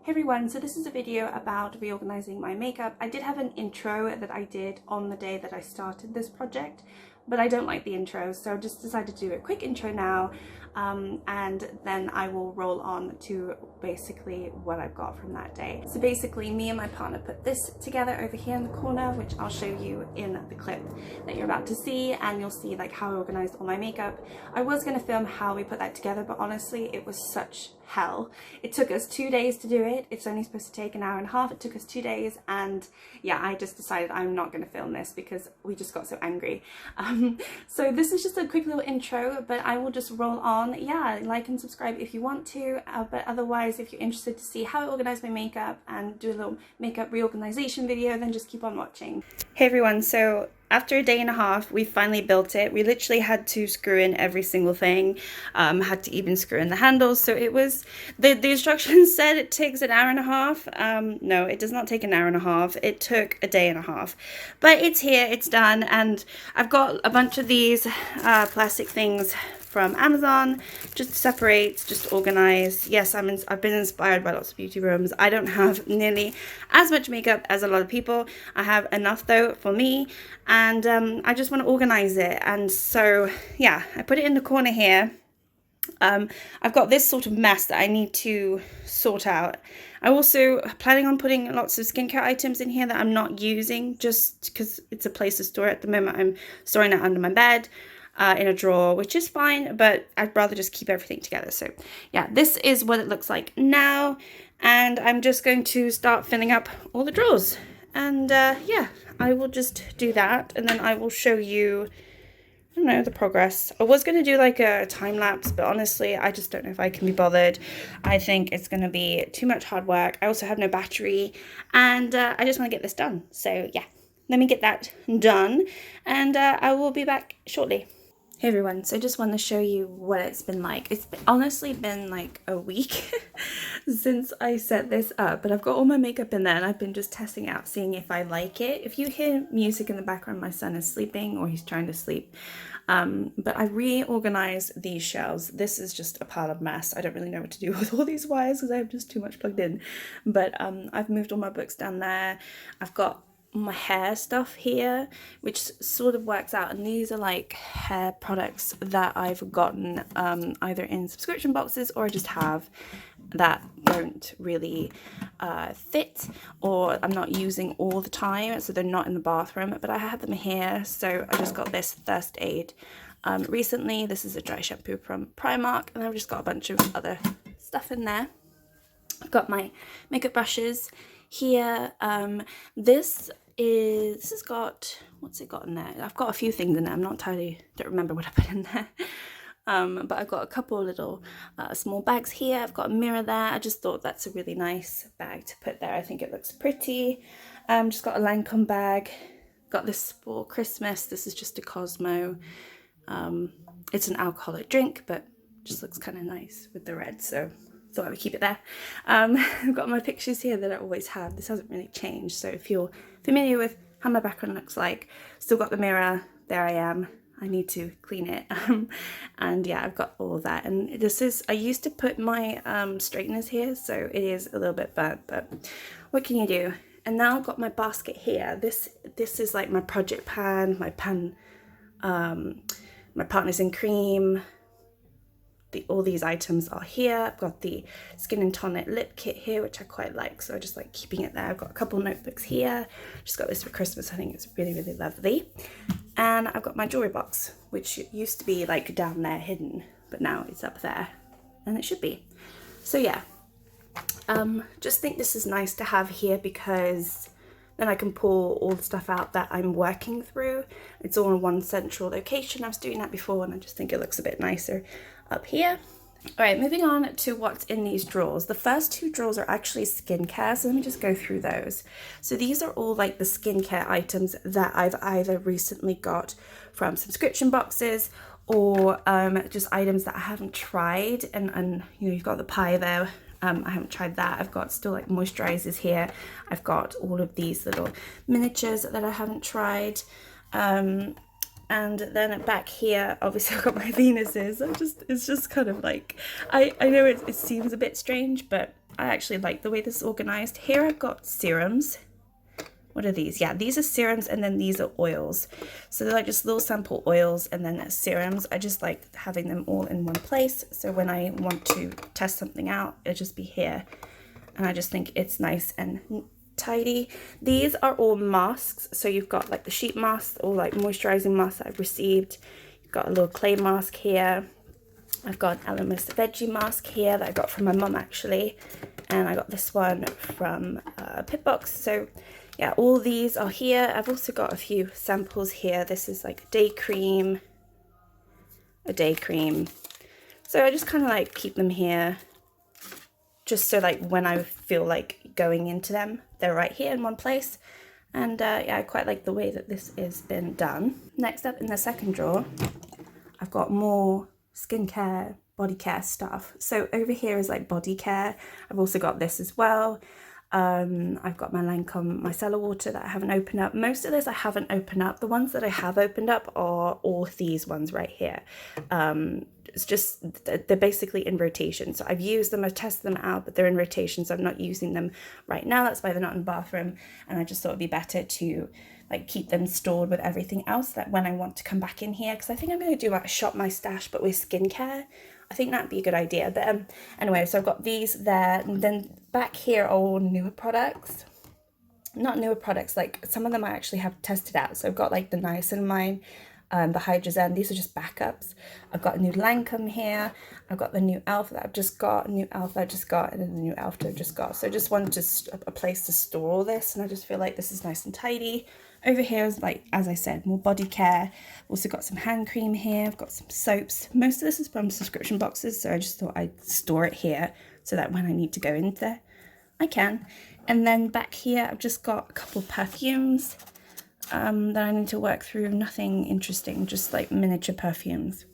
Hey everyone, so this is a video about reorganizing my makeup. I did have an intro that I did on the day that I started this project, but I don't like the intro, so I just decided to do a quick intro now, and then I will roll on to basically what I've got from that day. So basically me and my partner put this together over here in the corner, which I'll show you in the clip that you're about to see, and you'll see like how I organized all my makeup. I was going to film how we put that together, but honestly it was such hell. It took us 2 days to do it. It's only supposed to take an hour and a half. It took us 2 days, and yeah, I just decided I'm not going to film this because we just got so angry. So this is just a quick little intro, but I will just roll on. Yeah, like and subscribe if you want to, but otherwise if you're interested to see how I organize my makeup and do a little makeup reorganization video, then just keep on watching. Hey everyone, so after a day and a half, we finally built it. We literally had to screw in every single thing, had to even screw in the handles. So it was, the instructions said it takes an hour and a half. No, it does not take an hour and a half. It took a day and a half. But it's here, it's done, and I've got a bunch of these plastic things from Amazon, just to separate, just to organize. Yes, I've been inspired by lots of beauty rooms. I don't have nearly as much makeup as a lot of people. I have enough though for me, and I just want to organize it. And so yeah, I put it in the corner here. I've got this sort of mess that I need to sort out. I'm also planning on putting lots of skincare items in here that I'm not using, just because it's a place to store it. At the moment I'm storing it under my bed, in a drawer, which is fine, but I'd rather just keep everything together. So yeah, this is what it looks like now, and I'm just going to start filling up all the drawers, and yeah, I will just do that, and then I will show you, I don't know, the progress. I was going to do like a time lapse, but honestly I just don't know if I can be bothered. I think it's going to be too much hard work. I also have no battery, and I just want to get this done. So yeah, let me get that done, and I will be back shortly. Hey everyone, so I just want to show you what it's been like. It's honestly been like a week since I set this up, but I've got all my makeup in there and I've been just testing out, seeing if I like it. If you hear music in the background, my son is sleeping, or he's trying to sleep. But I reorganized these shelves. This is just a pile of mess. I don't really know what to do with all these wires because I have just too much plugged in. But I've moved all my books down there. I've got my hair stuff here, which sort of works out, and these are like hair products that I've gotten either in subscription boxes or I just have that don't really fit, or I'm not using all the time, so they're not in the bathroom, but I have them here. So I just got this Thirst Aid recently. This is a dry shampoo from Primark, and I've just got a bunch of other stuff in there. I've got my makeup brushes here. This has got, what's it got in there? I've got a few things in there. I'm not entirely, don't remember what I put in there. But I've got a couple of little small bags here. I've got a mirror there. I just thought that's a really nice bag to put there. I think it looks pretty. Just got a Lancome bag. Got this for Christmas. This is just a Cosmo. It's an alcoholic drink, but just looks kind of nice with the red, so thought I would keep it there. I've got my pictures here that I always have. This hasn't really changed, so if you're familiar with how my background looks like, still got the mirror. There I am. I need to clean it. And yeah, I've got all of that. And this is, I used to put my straighteners here, so it is a little bit burnt, but what can you do? And now I've got my basket here. This is like my project pan, my Partners in Cream. All these items are here. I've got the Skin and Tonic lip kit here, which I quite like, so I just like keeping it there. I've got a couple notebooks here. Just got this for Christmas. I think it's really, really lovely. And I've got my jewelry box, which used to be like down there hidden, but now it's up there, and it should be. So yeah, just think this is nice to have here because then I can pull all the stuff out that I'm working through. It's all in one central location. I was doing that before, and I just think it looks a bit nicer up here. All right, moving on to what's in these drawers. The first two drawers are actually skincare, so let me just go through those. So these are all like the skincare items that I've either recently got from subscription boxes or just items that I haven't tried. And you know, you've got the pie there. I haven't tried that. I've got still like moisturizers here. I've got all of these little miniatures that I haven't tried. And then back here, obviously I've got my Venuses. It's just kind of like, I know it seems a bit strange, but I actually like the way this is organized. Here I've got serums. What are these? Yeah, these are serums, and then these are oils. So they're like just little sample oils and then serums. I just like having them all in one place. So when I want to test something out, it'll just be here. And I just think it's nice and tidy. These are all masks. So you've got like the sheet mask or like moisturizing mask that I've received. You've got a little clay mask here. I've got an Elemis veggie mask here that I got from my mum actually. And I got this one from Pitbox. So yeah, all these are here. I've also got a few samples here. This is like a day cream. So I just kind of like keep them here just so like when I feel like going into them, they're right here in one place. And yeah, I quite like the way that this has been done. Next up in the second drawer, I've got more skincare, body care stuff. So over here is like body care. I've also got this as well. I've got my Lancome micellar water that I haven't opened up. Most of this I haven't opened up. The ones that I have opened up are all these ones right here. It's just, they're basically in rotation. So I've used them, I've tested them out, but they're in rotation, so I'm not using them right now. That's why they're not in the bathroom. And I just thought it'd be better to like keep them stored with everything else that when I want to come back in here, because I think I'm going to do like a shop my stash, but with skincare. I think that'd be a good idea. But anyway, so I've got these there, and then back here are all newer products. Not newer products, like some of them I actually have tested out. So I've got like the niacinamide, the hydrogen. These are just backups. I've got a new Lancome here. I've got the new e.l.f. that I've just got, new e.l.f. I just got, and then the new e.l.f. that I've just got. So I just wanted a place to store all this, and I just feel like this is nice and tidy. Over here is, like, as I said, more body care. Also got some hand cream here. I've got some soaps. Most of this is from subscription boxes, so I just thought I'd store it here so that when I need to go in there, I can. And then back here, I've just got a couple perfumes that I need to work through. Nothing interesting, just like miniature perfumes.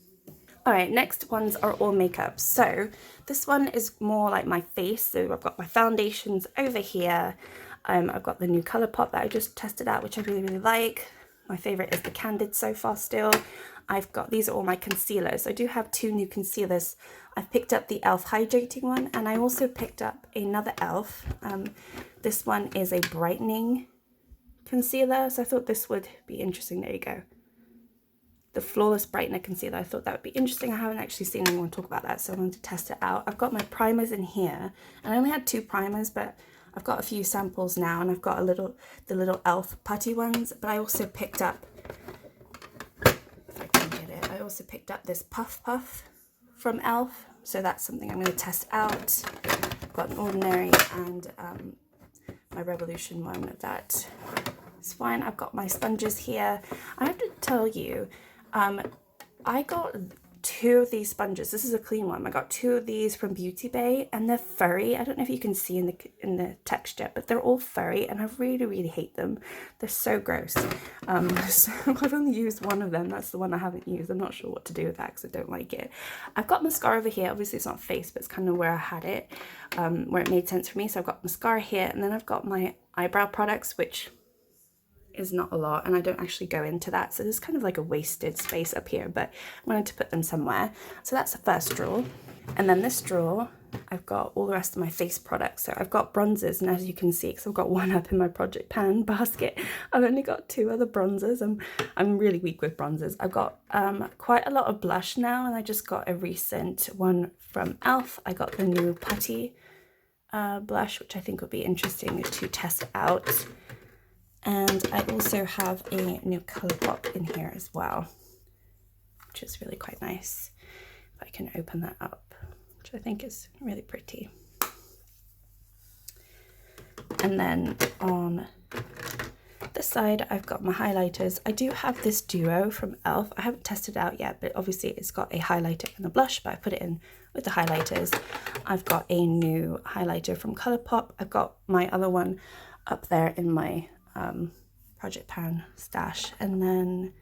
All right, next ones are all makeup. So this one is more like my face. So I've got my foundations over here. I've got the new Colourpop that I just tested out, which I really, really like. My favourite is the Candid so far still. I've got, these are all my concealers. I do have two new concealers. I've picked up the e.l.f. hydrating one, and I also picked up another e.l.f. This one is a brightening concealer, so I thought this would be interesting. There you go. The Flawless Brightener Concealer. I thought that would be interesting. I haven't actually seen anyone talk about that, so I wanted to test it out. I've got my primers in here, and I only had 2 primers, but I've got a few samples now, and I've got the little e.l.f. putty ones, but I also picked up, if I can get it, I also picked up this Puff Puff from e.l.f. So that's something I'm going to test out. I've got an Ordinary and my Revolution one that is fine. I've got my sponges here. I have to tell you, I got 2 of these sponges. This is a clean one. I got 2 of these from Beauty Bay, and they're furry. I don't know if you can see in the texture, but they're all furry, and I really, really hate them. They're so gross. So I've only used one of them. That's the one I haven't used. I'm not sure what to do with that because I don't like it. I've got mascara over here. Obviously, it's not face, but it's kind of where I had it, where it made sense for me. So I've got mascara here, and then I've got my eyebrow products, which is not a lot, and I don't actually go into that, so there's kind of like a wasted space up here, but I wanted to put them somewhere. So that's the first drawer. And then this drawer, I've got all the rest of my face products. So I've got bronzers, and as you can see, because I've got one up in my Project Pan basket, I've only got 2 other bronzers. I'm really weak with bronzers. I've got quite a lot of blush now, and I just got a recent one from e.l.f. I got the new Putty blush, which I think would be interesting to test out. And I also have a new Colourpop in here as well, which is really quite nice. If I can open that up, which I think is really pretty. And then on this side, I've got my highlighters. I do have this duo from e.l.f. I haven't tested it out yet, but obviously it's got a highlighter and a blush, but I put it in with the highlighters. I've got a new highlighter from Colourpop. I've got my other one up there in my Project Pan stash, and then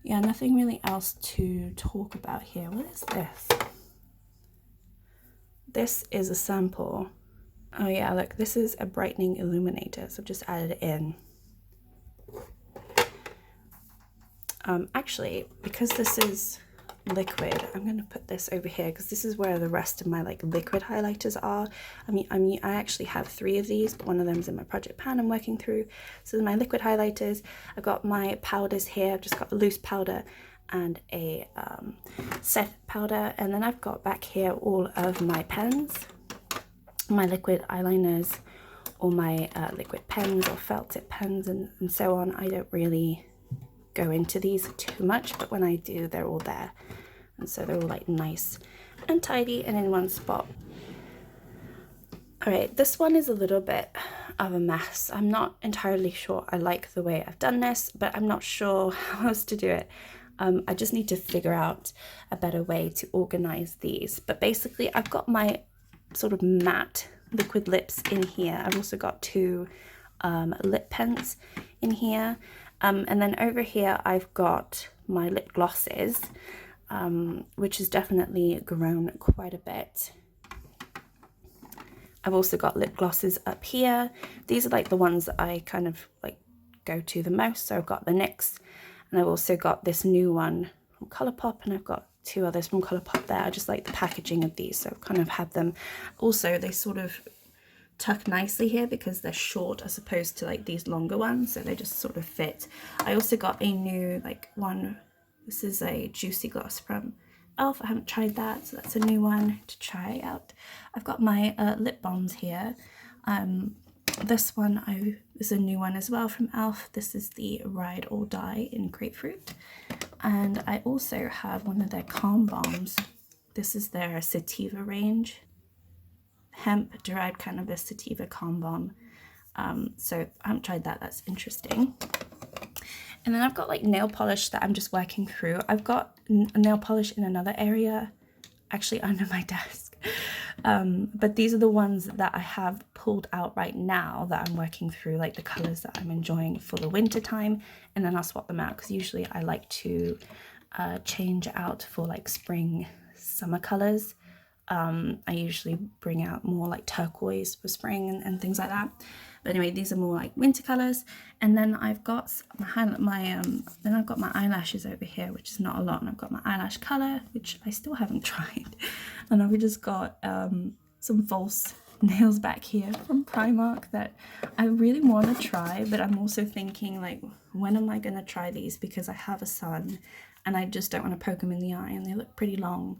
yeah, nothing really else to talk about here. What is this? This is a sample. Oh yeah, look, this is a brightening illuminator, so I've just added it in. Actually, because this is liquid, I'm going to put this over here because this is where the rest of my like liquid highlighters are. I actually have 3 of these, but one of them is in my project pan I'm working through. So my liquid highlighters, I've got my powders here. I've just got a loose powder and a set powder, and then I've got back here all of my pens, my liquid eyeliners, all my liquid pens or felt tip pens and so on. I don't really go into these too much, but when I do, they're all there, and so they're all like nice and tidy and in one spot. All right, this one is a little bit of a mess. I'm not entirely sure I like the way I've done this, but I'm not sure how else to do it. I just need to figure out a better way to organize these. But basically, I've got my sort of matte liquid lips in here. I've also got 2 lip pens in here. And then over here, I've got my lip glosses, which has definitely grown quite a bit. I've also got lip glosses up here. These are like the ones that I kind of like go to the most. So I've got the NYX, and I've also got this new one from Colourpop, and I've got 2 others from Colourpop there. I just like the packaging of these, so I kind of have them. Also, they sort of tuck nicely here because they're short as opposed to like these longer ones, so they just sort of fit. I also got a new like one. This is a Juicy Gloss from Elf. I haven't tried that, so that's a new one to try out. I've got my lip balms here. This one is a new one as well from Elf. This is the Ride or Die in Grapefruit. And I also have one of their Calm Balms. This is their Sativa range. Hemp derived cannabis sativa calm balm. So I haven't tried that. That's interesting. And then I've got like nail polish that I'm just working through. I've got nail polish in another area, actually under my desk. But these are the ones that I have pulled out right now that I'm working through, like the colors that I'm enjoying for the winter time, and then I'll swap them out because usually I like to change out for like spring, summer colors. I usually bring out more like turquoise for spring and things like that. But anyway, these are more like winter colors. And then I've got I've got my eyelashes over here, which is not a lot. And I've got my eyelash color, which I still haven't tried. And I've just got some false nails back here from Primark that I really want to try. But I'm also thinking like, when am I going to try these? Because I have a son and I just don't want to poke him in the eye, and they look pretty long.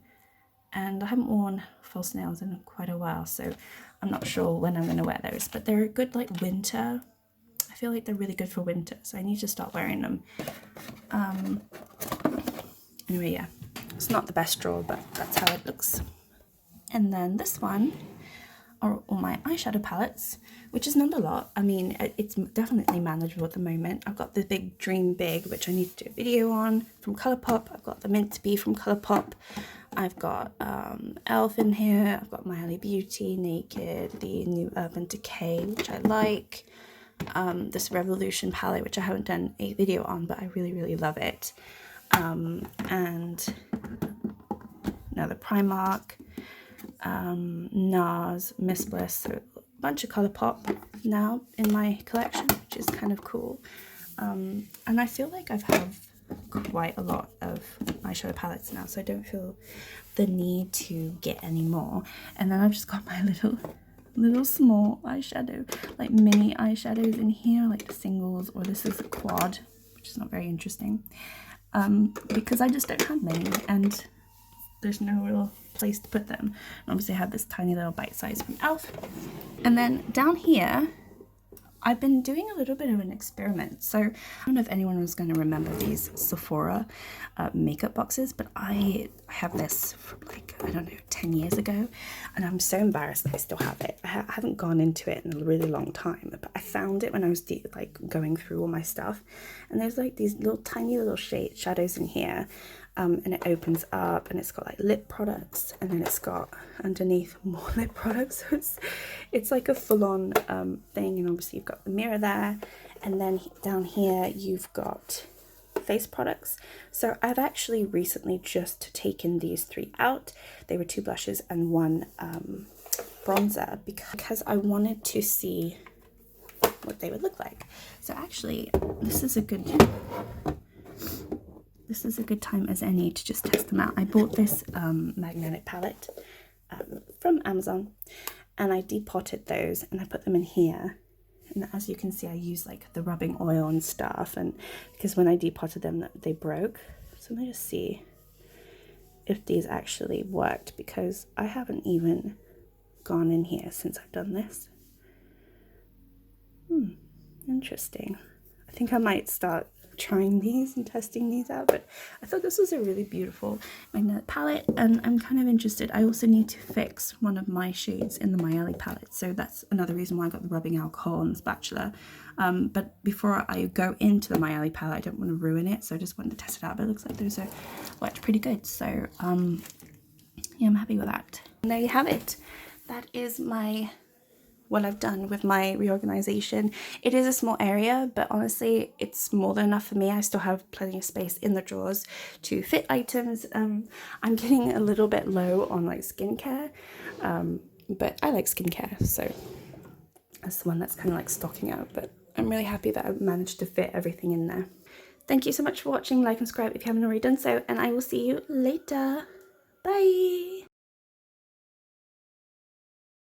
And I haven't worn false nails in quite a while, so I'm not sure when I'm going to wear those. But they're good like winter. I feel like they're really good for winter, so I need to start wearing them. Anyway, yeah, it's not the best drawer, but that's how it looks. And then this one are all my eyeshadow palettes, which is not a lot. I mean, it's definitely manageable at the moment. I've got the big Dream Big, which I need to do a video on, from Colourpop. I've got the Mint Bee from Colourpop. I've got Elf in here. I've got Miley Beauty, Naked, the new Urban Decay, which I like. This Revolution palette, which I haven't done a video on, but I really, really love it. And another Primark, NARS, Miss Bliss, so a bunch of Colourpop now in my collection, which is kind of cool. And I feel like I've have quite a lot of eyeshadow palettes now, so I don't feel the need to get any more. And then I've just got my little small eyeshadow, like mini eyeshadows in here, like singles, or this is a quad, which is not very interesting, because I just don't have many and there's no real place to put them. And obviously I have this tiny little bite size from Elf. And then down here I've been doing a little bit of an experiment. So I don't know if anyone was going to remember these Sephora makeup boxes, but I have this from like, I don't know, 10 years ago, and I'm so embarrassed that I still have it. I haven't gone into it in a really long time, but I found it when I was like going through all my stuff, and there's like these little tiny little shadows in here. And it opens up and it's got like lip products, and then it's got underneath more lip products. So it's like a full-on thing, and obviously you've got the mirror there, and then down here you've got face products. So I've actually recently just taken these 3 out. They were 2 blushes and 1 bronzer, because I wanted to see what they would look like. So actually this is a good this is a good time as any to just test them out. I bought this magnetic palette from Amazon, and I depotted those and I put them in here. And as you can see, I use like the rubbing oil and stuff, and because when I depotted them they broke. So let me just see if these actually worked, because I haven't even gone in here since I've done this. Interesting. I think I might start trying these and testing these out, but I thought this was a really beautiful magnetic palette, and I'm kind of interested. I also need to fix one of my shades in the My Ellie palette, so that's another reason why I got the rubbing alcohol and the spatula. But before I go into the My Ellie palette, I don't want to ruin it, so I just wanted to test it out. But it looks like those are worked pretty good, so yeah, I'm happy with that. And there you have it. That is what I've done with my reorganization. It is a small area, but honestly it's more than enough for me. I still have plenty of space in the drawers to fit items. I'm getting a little bit low on like skincare, but I like skincare, so that's the one that's kind of like stocking out, but I'm really happy that I've managed to fit everything in there. Thank you so much for watching. Like and subscribe if you haven't already done so, and I will see you later. Bye.